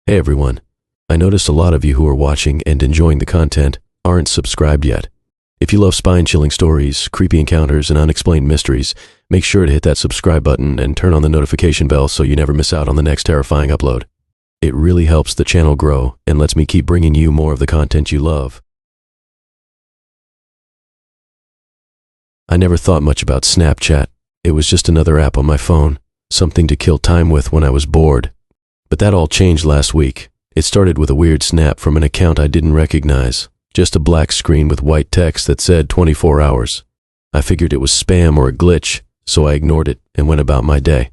Hey everyone, I noticed a lot of you who are watching and enjoying the content aren't subscribed yet. If you love spine-chilling stories, creepy encounters, and unexplained mysteries, make sure to hit that subscribe button and turn on the notification bell so you never miss out on the next terrifying upload. It really helps the channel grow and lets me keep bringing you more of the content you love. I never thought much about Snapchat. It was just another app on my phone, something to kill time with when I was bored. But that all changed last week. It started with a weird snap from an account I didn't recognize. Just a black screen with white text that said 24 hours. I figured it was spam or a glitch, so I ignored it and went about my day.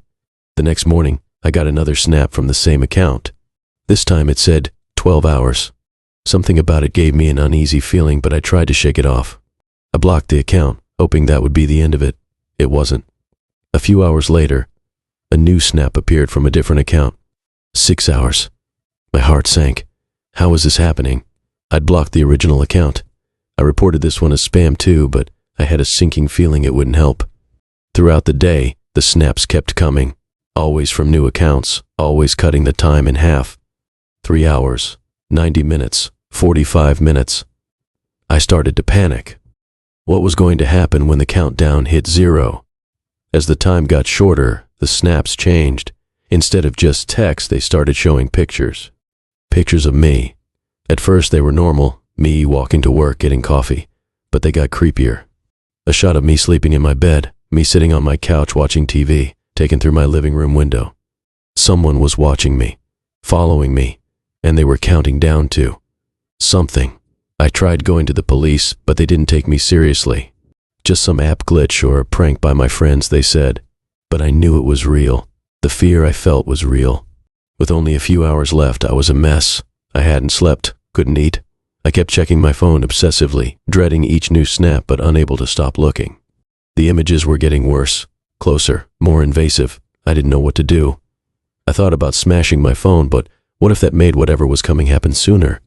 The next morning, I got another snap from the same account. This time it said 12 hours. Something about it gave me an uneasy feeling, but I tried to shake it off. I blocked the account, hoping that would be the end of it. It wasn't. A few hours later, a new snap appeared from a different account. 6 hours. My heart sank. How was this happening? I'd blocked the original account. I reported this one as spam too, but I had a sinking feeling it wouldn't help. Throughout the day, the snaps kept coming, always from new accounts, always cutting the time in half. 3 hours, 90 minutes, 45 minutes. I started to panic. What was going to happen when the countdown hit 0? As the time got shorter, the snaps changed. Instead of just text, they started showing pictures. Pictures of me. At first they were normal, me walking to work, getting coffee, but they got creepier. A shot of me sleeping in my bed, me sitting on my couch watching TV, taken through my living room window. Someone was watching me, following me, and they were counting down to something. I tried going to the police, but they didn't take me seriously. Just some app glitch or a prank by my friends, they said. But I knew it was real. The fear I felt was real. With only a few hours left, I was a mess. I hadn't slept, couldn't eat. I kept checking my phone obsessively, dreading each new snap but unable to stop looking. The images were getting worse, closer, more invasive. I didn't know what to do. I thought about smashing my phone, but what if that made whatever was coming happen sooner?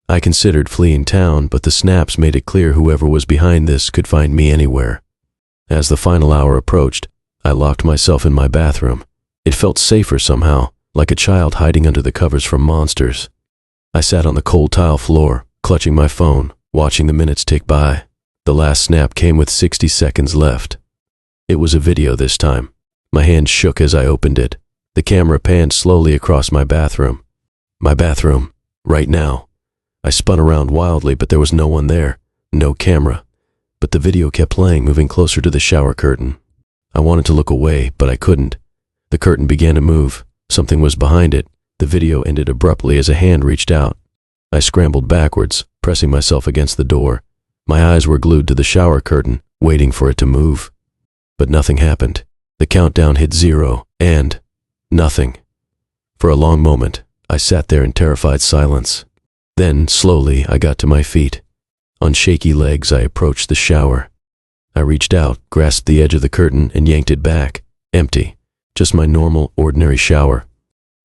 I considered fleeing town, but the snaps made it clear whoever was behind this could find me anywhere. As the final hour approached, I locked myself in my bathroom. It felt safer somehow, like a child hiding under the covers from monsters. I sat on the cold tile floor, clutching my phone, watching the minutes tick by. The last snap came with 60 seconds left. It was a video this time. My hand shook as I opened it. The camera panned slowly across my bathroom. My bathroom, right now. I spun around wildly, but there was no one there, no camera. But the video kept playing, moving closer to the shower curtain. I wanted to look away, but I couldn't. The curtain began to move. Something was behind it. The video ended abruptly as a hand reached out. I scrambled backwards, pressing myself against the door. My eyes were glued to the shower curtain, waiting for it to move. But nothing happened. The countdown hit 0, and nothing. For a long moment, I sat there in terrified silence. Then, slowly, I got to my feet. On shaky legs, I approached the shower. I reached out, grasped the edge of the curtain, and yanked it back. Empty. Just my normal, ordinary shower.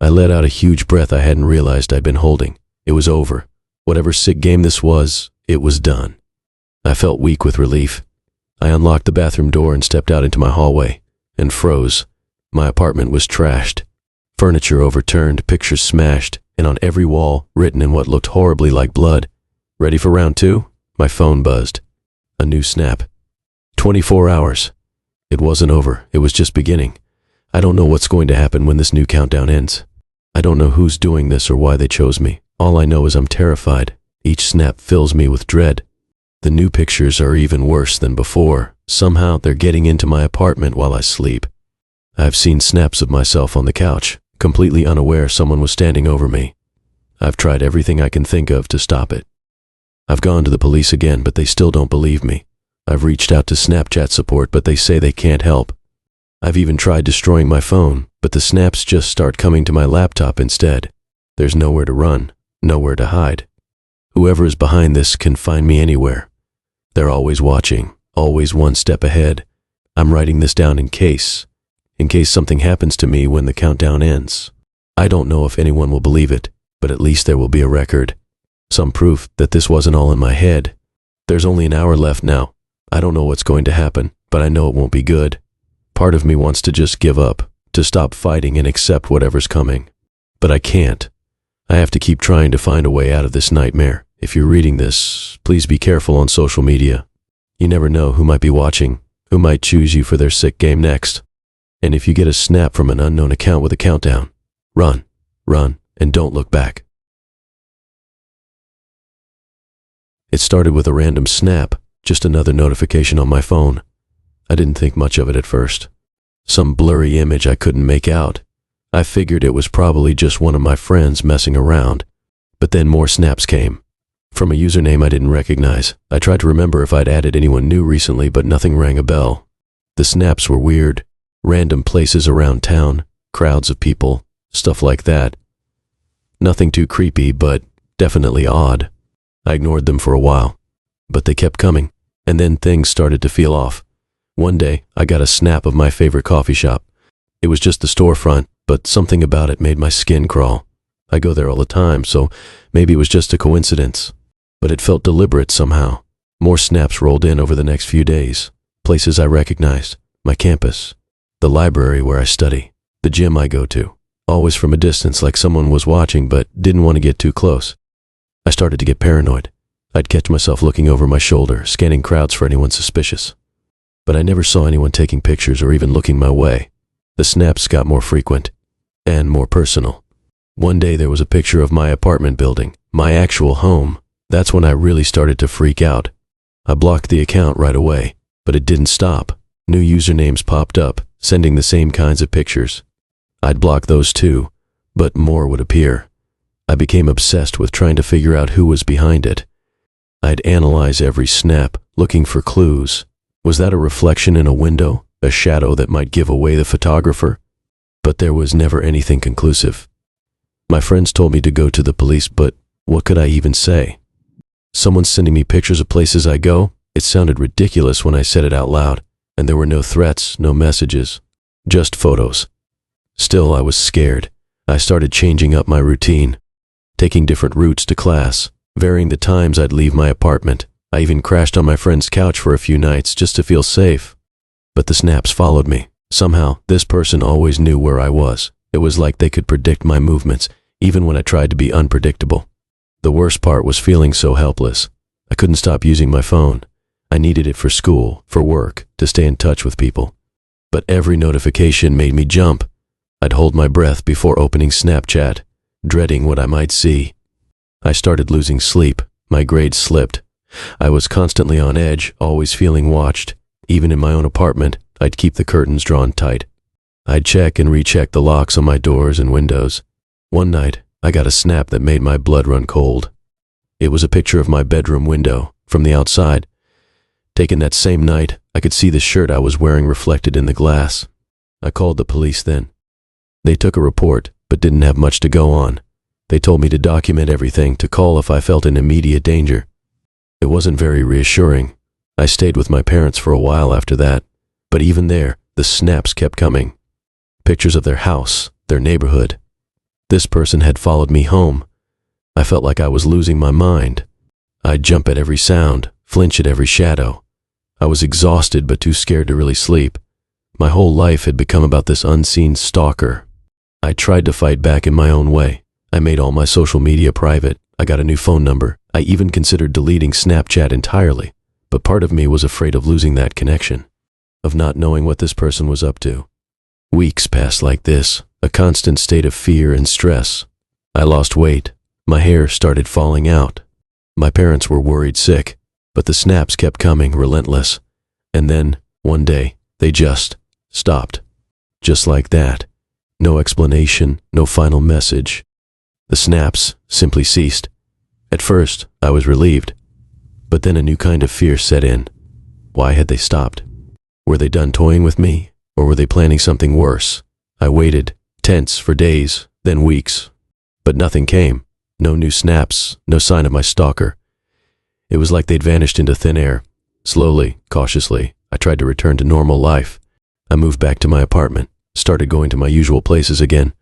I let out a huge breath I hadn't realized I'd been holding. It was over. Whatever sick game this was, it was done. I felt weak with relief. I unlocked the bathroom door and stepped out into my hallway, and froze. My apartment was trashed. Furniture overturned, pictures smashed, and on every wall, written in what looked horribly like blood. Ready for round 2? My phone buzzed. A new snap. 24 hours. It wasn't over. It was just beginning. I don't know what's going to happen when this new countdown ends. I don't know who's doing this or why they chose me. All I know is I'm terrified. Each snap fills me with dread. The new pictures are even worse than before. Somehow they're getting into my apartment while I sleep. I've seen snaps of myself on the couch, completely unaware someone was standing over me. I've tried everything I can think of to stop it. I've gone to the police again, but they still don't believe me. I've reached out to Snapchat support, but they say they can't help. I've even tried destroying my phone, but the snaps just start coming to my laptop instead. There's nowhere to run, nowhere to hide. Whoever is behind this can find me anywhere. They're always watching, always one step ahead. I'm writing this down in case something happens to me when the countdown ends. I don't know if anyone will believe it, but at least there will be a record. Some proof that this wasn't all in my head. There's only an hour left now. I don't know what's going to happen, but I know it won't be good. Part of me wants to just give up, to stop fighting and accept whatever's coming. But I can't. I have to keep trying to find a way out of this nightmare. If you're reading this, please be careful on social media. You never know who might be watching, who might choose you for their sick game next. And if you get a snap from an unknown account with a countdown, run, and don't look back. It started with a random snap, just another notification on my phone. I didn't think much of it at first. Some blurry image I couldn't make out. I figured it was probably just one of my friends messing around. But then more snaps came. From a username I didn't recognize. I tried to remember if I'd added anyone new recently, but nothing rang a bell. The snaps were weird. Random places around town, crowds of people, stuff like that. Nothing too creepy, but definitely odd. I ignored them for a while, but they kept coming, and then things started to feel off. One day, I got a snap of my favorite coffee shop. It was just the storefront, but something about it made my skin crawl. I go there all the time, so maybe it was just a coincidence. But it felt deliberate somehow. More snaps rolled in over the next few days. Places I recognized, my campus, the library where I study, the gym I go to. Always from a distance, like someone was watching but didn't want to get too close. I started to get paranoid. I'd catch myself looking over my shoulder, scanning crowds for anyone suspicious. But I never saw anyone taking pictures or even looking my way. The snaps got more frequent and more personal. One day there was a picture of my apartment building, my actual home. That's when I really started to freak out. I blocked the account right away, but it didn't stop. New usernames popped up, sending the same kinds of pictures. I'd block those too, but more would appear. I became obsessed with trying to figure out who was behind it. I'd analyze every snap, looking for clues. Was that a reflection in a window, a shadow that might give away the photographer? But there was never anything conclusive. My friends told me to go to the police, but what could I even say? Someone's sending me pictures of places I go. It sounded ridiculous when I said it out loud, and there were no threats, no messages, just photos. Still, I was scared. I started changing up my routine, taking different routes to class, varying the times I'd leave my apartment. I even crashed on my friend's couch for a few nights just to feel safe. But the snaps followed me. Somehow, this person always knew where I was. It was like they could predict my movements, even when I tried to be unpredictable. The worst part was feeling so helpless. I couldn't stop using my phone. I needed it for school, for work, to stay in touch with people. But every notification made me jump. I'd hold my breath before opening Snapchat, dreading what I might see. I started losing sleep. My grades slipped. I was constantly on edge, always feeling watched. Even in my own apartment, I'd keep the curtains drawn tight. I'd check and recheck the locks on my doors and windows. One night, I got a snap that made my blood run cold. It was a picture of my bedroom window, from the outside. Taken that same night, I could see the shirt I was wearing reflected in the glass. I called the police then. They took a report, but didn't have much to go on. They told me to document everything, to call if I felt in immediate danger. It wasn't very reassuring. I stayed with my parents for a while after that, but even there, the snaps kept coming. Pictures of their house, their neighborhood. This person had followed me home. I felt like I was losing my mind. I'd jump at every sound, flinch at every shadow. I was exhausted but too scared to really sleep. My whole life had become about this unseen stalker. I tried to fight back in my own way. I made all my social media private. I got a new phone number. I even considered deleting Snapchat entirely, but part of me was afraid of losing that connection, of not knowing what this person was up to. Weeks passed like this, a constant state of fear and stress. I lost weight. My hair started falling out. My parents were worried sick, but the snaps kept coming, relentless. And then, one day, they just stopped. Just like that. No explanation, no final message. The snaps simply ceased. At first, I was relieved, but then a new kind of fear set in. Why had they stopped? Were they done toying with me, or were they planning something worse? I waited, tense, for days, then weeks, but nothing came. No new snaps, no sign of my stalker. It was like they'd vanished into thin air. Slowly, cautiously, I tried to return to normal life. I moved back to my apartment, started going to my usual places again,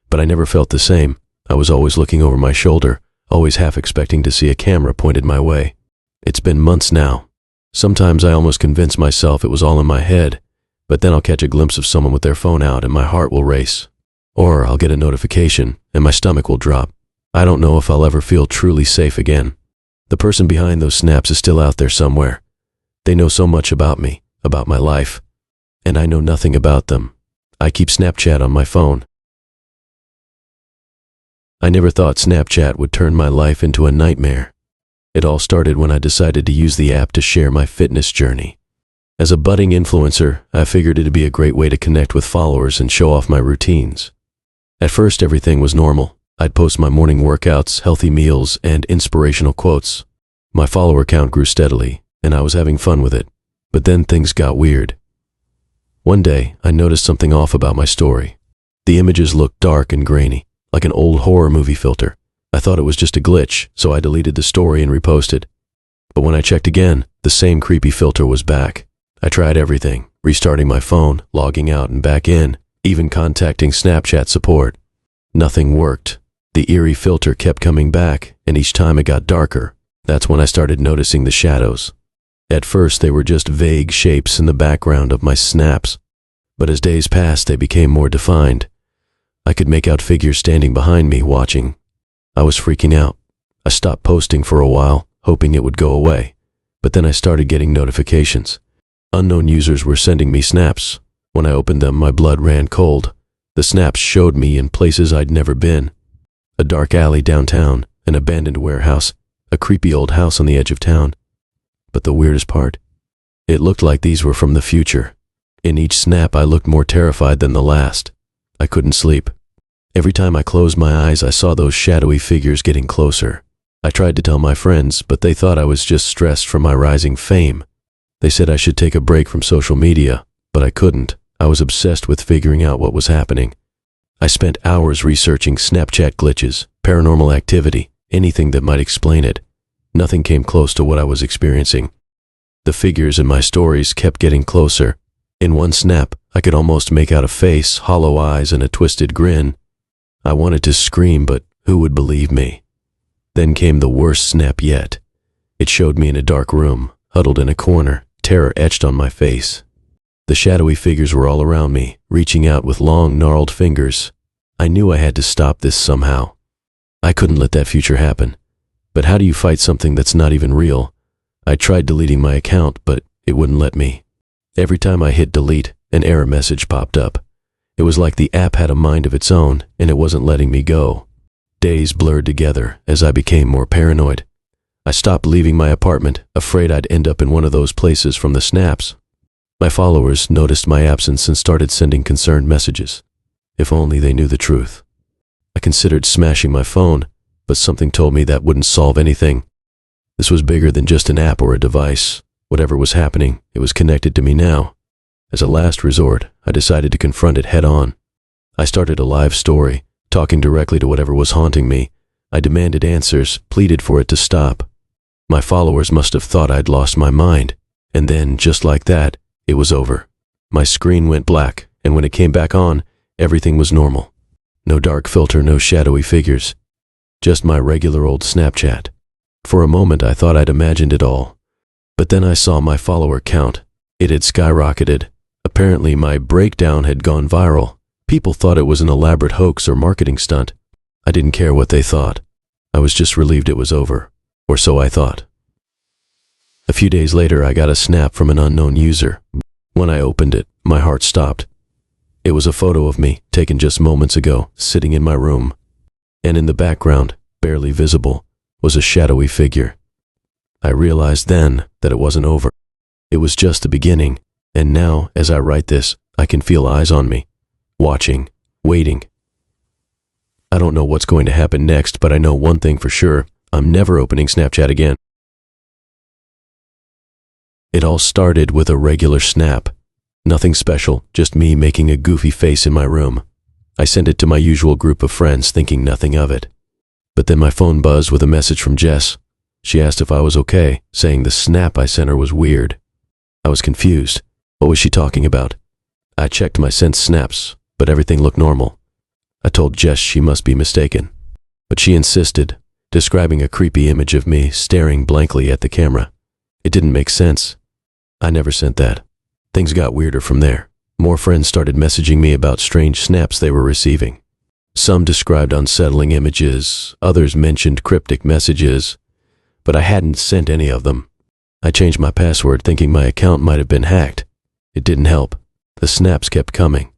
but I never felt the same. I was always looking over my shoulder, always half expecting to see a camera pointed my way. It's been months now. Sometimes I almost convince myself it was all in my head, but then I'll catch a glimpse of someone with their phone out and my heart will race. Or I'll get a notification and my stomach will drop. I don't know if I'll ever feel truly safe again. The person behind those snaps is still out there somewhere. They know so much about me, about my life, and I know nothing about them. I keep Snapchat on my phone. I never thought Snapchat would turn my life into a nightmare. It all started when I decided to use the app to share my fitness journey. As a budding influencer, I figured it'd be a great way to connect with followers and show off my routines. At first, everything was normal. I'd post my morning workouts, healthy meals, and inspirational quotes. My follower count grew steadily, and I was having fun with it. But then things got weird. One day, I noticed something off about my story. The images looked dark and grainy, like an old horror movie filter. I thought it was just a glitch, so I deleted the story and reposted. But when I checked again, the same creepy filter was back. I tried everything, restarting my phone, logging out and back in, even contacting Snapchat support. Nothing worked. The eerie filter kept coming back, and each time it got darker. That's when I started noticing the shadows. At first, they were just vague shapes in the background of my snaps, but as days passed, they became more defined. I could make out figures standing behind me, watching. I was freaking out. I stopped posting for a while, hoping it would go away, but then I started getting notifications. Unknown users were sending me snaps. When I opened them, my blood ran cold. The snaps showed me in places I'd never been. A dark alley downtown, an abandoned warehouse, a creepy old house on the edge of town. But the weirdest part, it looked like these were from the future. In each snap, I looked more terrified than the last. I couldn't sleep. Every time I closed my eyes, I saw those shadowy figures getting closer. I tried to tell my friends, but they thought I was just stressed from my rising fame. They said I should take a break from social media, but I couldn't. I was obsessed with figuring out what was happening. I spent hours researching Snapchat glitches, paranormal activity, anything that might explain it. Nothing came close to what I was experiencing. The figures in my stories kept getting closer. In one snap, I could almost make out a face, hollow eyes, and a twisted grin. I wanted to scream, but who would believe me? Then came the worst snap yet. It showed me in a dark room, huddled in a corner, terror etched on my face. The shadowy figures were all around me, reaching out with long, gnarled fingers. I knew I had to stop this somehow. I couldn't let that future happen. But how do you fight something that's not even real? I tried deleting my account, but it wouldn't let me. Every time I hit delete, an error message popped up. It was like the app had a mind of its own, and it wasn't letting me go. Days blurred together as I became more paranoid. I stopped leaving my apartment, afraid I'd end up in one of those places from the snaps. My followers noticed my absence and started sending concerned messages. If only they knew the truth. I considered smashing my phone, but something told me that wouldn't solve anything. This was bigger than just an app or a device. Whatever was happening, it was connected to me now. As a last resort, I decided to confront it head on. I started a live story, talking directly to whatever was haunting me. I demanded answers, pleaded for it to stop. My followers must have thought I'd lost my mind, and then, just like that, it was over. My screen went black, and when it came back on, everything was normal. No dark filter, no shadowy figures. Just my regular old Snapchat. For a moment, I thought I'd imagined it all. But then I saw my follower count. It had skyrocketed. Apparently, my breakdown had gone viral. People thought it was an elaborate hoax or marketing stunt. I didn't care what they thought. I was just relieved it was over. Or so I thought. A few days later, I got a snap from an unknown user. When I opened it, my heart stopped. It was a photo of me, taken just moments ago, sitting in my room. And in the background, barely visible, was a shadowy figure. I realized then that it wasn't over. It was just the beginning, and now, as I write this, I can feel eyes on me, watching, waiting. I don't know what's going to happen next, but I know one thing for sure. I'm never opening Snapchat again. It all started with a regular snap. Nothing special, just me making a goofy face in my room. I sent it to my usual group of friends, thinking nothing of it. But then my phone buzzed with a message from Jess. She asked if I was okay, saying the snap I sent her was weird. I was confused. What was she talking about? I checked my sent snaps, but everything looked normal. I told Jess she must be mistaken. But she insisted, describing a creepy image of me staring blankly at the camera. It didn't make sense. I never sent that. Things got weirder from there. More friends started messaging me about strange snaps they were receiving. Some described unsettling images, others mentioned cryptic messages, but I hadn't sent any of them. I changed my password thinking my account might have been hacked. It didn't help. The snaps kept coming.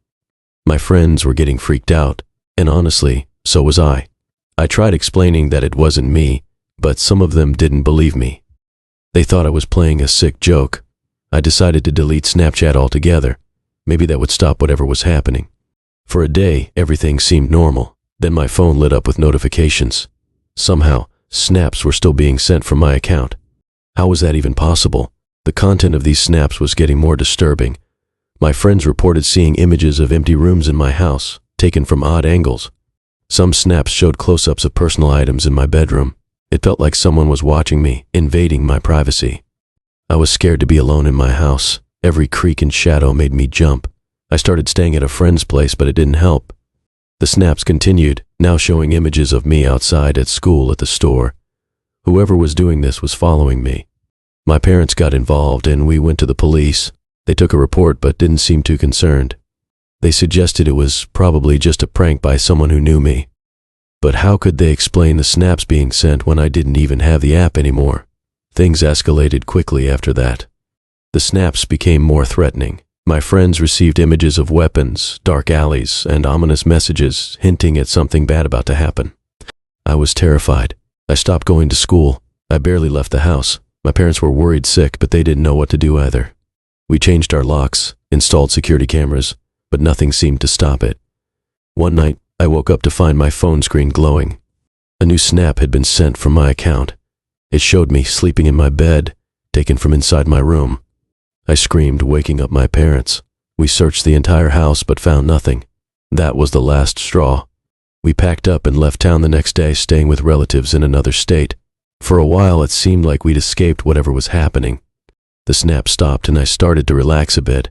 My friends were getting freaked out, and honestly, so was I. I tried explaining that it wasn't me, but some of them didn't believe me. They thought I was playing a sick joke. I decided to delete Snapchat altogether. Maybe that would stop whatever was happening. For a day, everything seemed normal. Then my phone lit up with notifications. Somehow, snaps were still being sent from my account. How was that even possible? The content of these snaps was getting more disturbing. My friends reported seeing images of empty rooms in my house, taken from odd angles. Some snaps showed close-ups of personal items in my bedroom. It felt like someone was watching me, invading my privacy. I was scared to be alone in my house. Every creak and shadow made me jump. I started staying at a friend's place, but it didn't help. The snaps continued, now showing images of me outside, at school, at the store. Whoever was doing this was following me. My parents got involved and we went to the police. They took a report but didn't seem too concerned. They suggested it was probably just a prank by someone who knew me. But how could they explain the snaps being sent when I didn't even have the app anymore? Things escalated quickly after that. The snaps became more threatening. My friends received images of weapons, dark alleys, and ominous messages hinting at something bad about to happen. I was terrified. I stopped going to school. I barely left the house. My parents were worried sick, but they didn't know what to do either. We changed our locks, installed security cameras, but nothing seemed to stop it. One night, I woke up to find my phone screen glowing. A new snap had been sent from my account. It showed me sleeping in my bed, taken from inside my room. I screamed, waking up my parents. We searched the entire house but found nothing. That was the last straw. We packed up and left town the next day, staying with relatives in another state. For a while, it seemed like we'd escaped whatever was happening. The snap stopped and I started to relax a bit.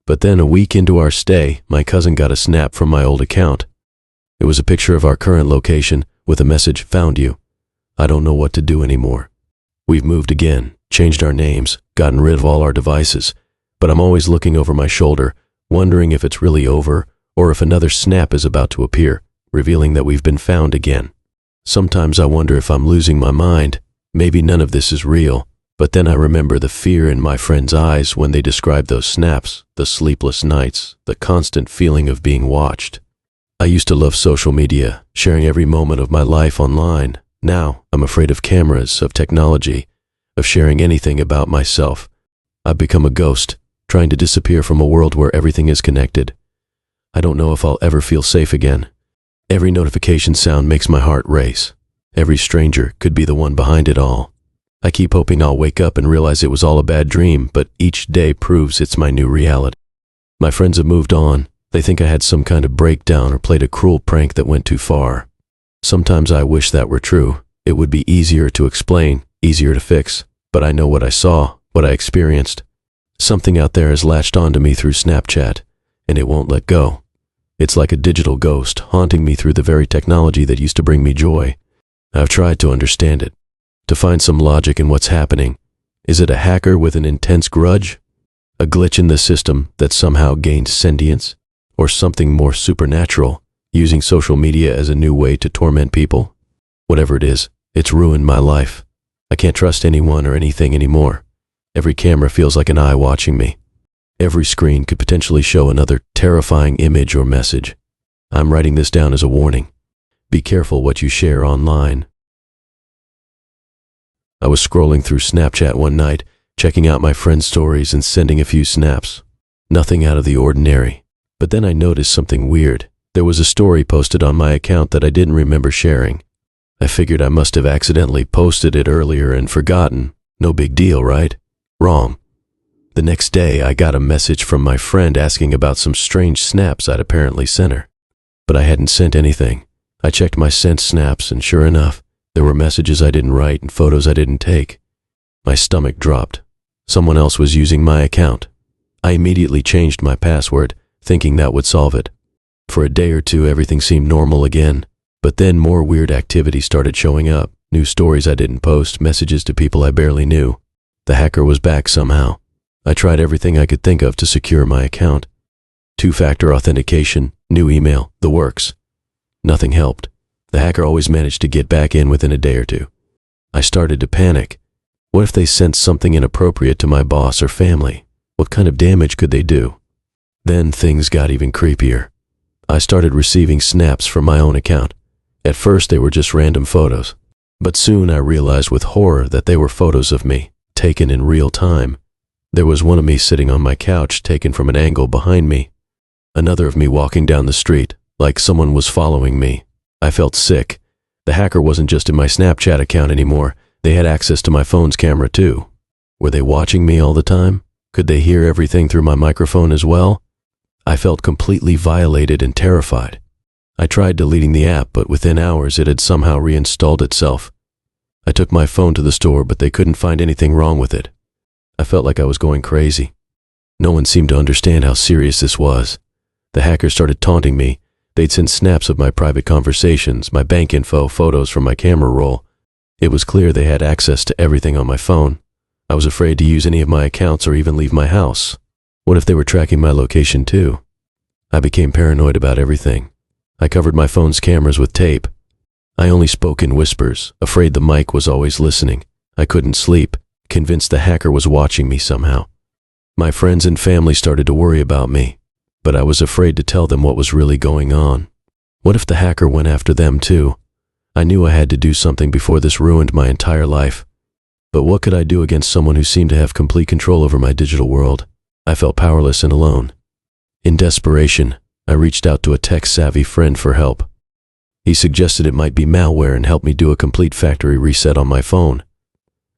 But then a week into our stay, my cousin got a snap from my old account. It was a picture of our current location with a message, "Found you. I don't know what to do anymore. We've moved again, changed our names, gotten rid of all our devices, but I'm always looking over my shoulder, wondering if it's really over or if another snap is about to appear, revealing that we've been found again. Sometimes I wonder if I'm losing my mind. Maybe none of this is real, but then I remember the fear in my friends' eyes when they described those snaps, the sleepless nights, the constant feeling of being watched. I used to love social media, sharing every moment of my life online. Now, I'm afraid of cameras, of technology, of sharing anything about myself. I've become a ghost, trying to disappear from a world where everything is connected. I don't know if I'll ever feel safe again. Every notification sound makes my heart race. Every stranger could be the one behind it all. I keep hoping I'll wake up and realize it was all a bad dream, but each day proves it's my new reality. My friends have moved on. They think I had some kind of breakdown or played a cruel prank that went too far. Sometimes I wish that were true. It would be easier to explain, easier to fix, but I know what I saw, what I experienced. Something out there has latched onto me through Snapchat, and it won't let go. It's like a digital ghost haunting me through the very technology that used to bring me joy. I've tried to understand it, to find some logic in what's happening. Is it a hacker with an intense grudge? A glitch in the system that somehow gained sentience? Or something more supernatural, using social media as a new way to torment people? Whatever it is, it's ruined my life. I can't trust anyone or anything anymore. Every camera feels like an eye watching me. Every screen could potentially show another terrifying image or message. I'm writing this down as a warning. Be careful what you share online. I was scrolling through Snapchat one night, checking out my friends' stories and sending a few snaps. Nothing out of the ordinary. But then I noticed something weird. There was a story posted on my account that I didn't remember sharing. I figured I must have accidentally posted it earlier and forgotten. No big deal, right? Wrong. The next day, I got a message from my friend asking about some strange snaps I'd apparently sent her. But I hadn't sent anything. I checked my sent snaps, and sure enough, there were messages I didn't write and photos I didn't take. My stomach dropped. Someone else was using my account. I immediately changed my password, thinking that would solve it. For a day or two, everything seemed normal again, but then more weird activity started showing up. New stories I didn't post, messages to people I barely knew. The hacker was back somehow. I tried everything I could think of to secure my account. Two-factor authentication, new email, the works. Nothing helped. The hacker always managed to get back in within a day or two. I started to panic. What if they sent something inappropriate to my boss or family? What kind of damage could they do? Then things got even creepier. I started receiving snaps from my own account. At first they were just random photos, but soon I realized with horror that they were photos of me, taken in real time. There was one of me sitting on my couch, taken from an angle behind me. Another of me walking down the street, like someone was following me. I felt sick. The hacker wasn't just in my Snapchat account anymore. They had access to my phone's camera too. Were they watching me all the time? Could they hear everything through my microphone as well? I felt completely violated and terrified. I tried deleting the app, but within hours it had somehow reinstalled itself. I took my phone to the store, but they couldn't find anything wrong with it. I felt like I was going crazy. No one seemed to understand how serious this was. The hackers started taunting me. They'd send snaps of my private conversations, my bank info, photos from my camera roll. It was clear they had access to everything on my phone. I was afraid to use any of my accounts or even leave my house. What if they were tracking my location too? I became paranoid about everything. I covered my phone's cameras with tape. I only spoke in whispers, afraid the mic was always listening. I couldn't sleep, convinced the hacker was watching me somehow. My friends and family started to worry about me, but I was afraid to tell them what was really going on. What if the hacker went after them too? I knew I had to do something before this ruined my entire life. But what could I do against someone who seemed to have complete control over my digital world? I felt powerless and alone. In desperation, I reached out to a tech-savvy friend for help. He suggested it might be malware and helped me do a complete factory reset on my phone.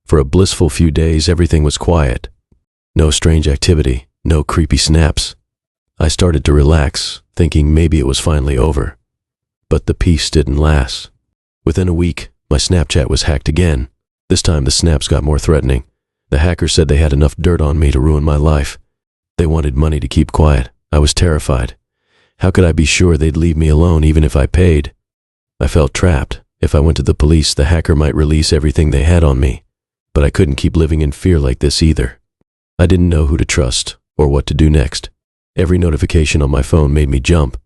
For a blissful few days, everything was quiet. No strange activity, no creepy snaps. I started to relax, thinking maybe it was finally over. But the peace didn't last. Within a week, my Snapchat was hacked again. This time the snaps got more threatening. The hackers said they had enough dirt on me to ruin my life. They wanted money to keep quiet. I was terrified. How could I be sure they'd leave me alone even if I paid? I felt trapped. If I went to the police, the hacker might release everything they had on me. But I couldn't keep living in fear like this either. I didn't know who to trust or what to do next. Every notification on my phone made me jump.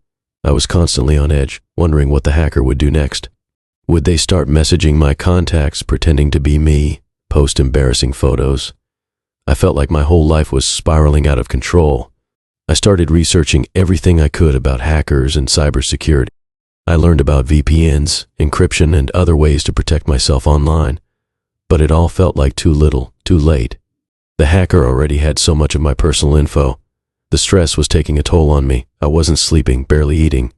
I was constantly on edge, wondering what the hacker would do next. Would they start messaging my contacts, pretending to be me, post embarrassing photos? I felt like my whole life was spiraling out of control. I started researching everything I could about hackers and cybersecurity. I learned about VPNs, encryption, and other ways to protect myself online. But it all felt like too little, too late. The hacker already had so much of my personal info. The stress was taking a toll on me. I wasn't sleeping, barely eating.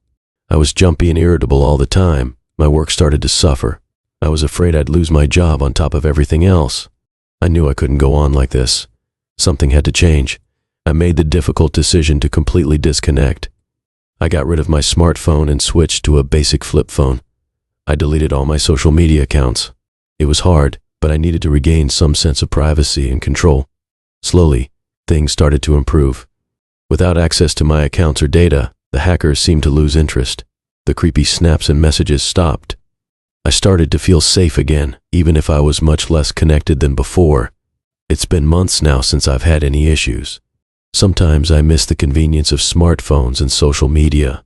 I was jumpy and irritable all the time. My work started to suffer. I was afraid I'd lose my job on top of everything else. I knew I couldn't go on like this. Something had to change. I made the difficult decision to completely disconnect. I got rid of my smartphone and switched to a basic flip phone. I deleted all my social media accounts. It was hard, but I needed to regain some sense of privacy and control. Slowly, things started to improve. Without access to my accounts or data, the hackers seemed to lose interest. The creepy snaps and messages stopped. I started to feel safe again, even if I was much less connected than before. It's been months now since I've had any issues. Sometimes I miss the convenience of smartphones and social media,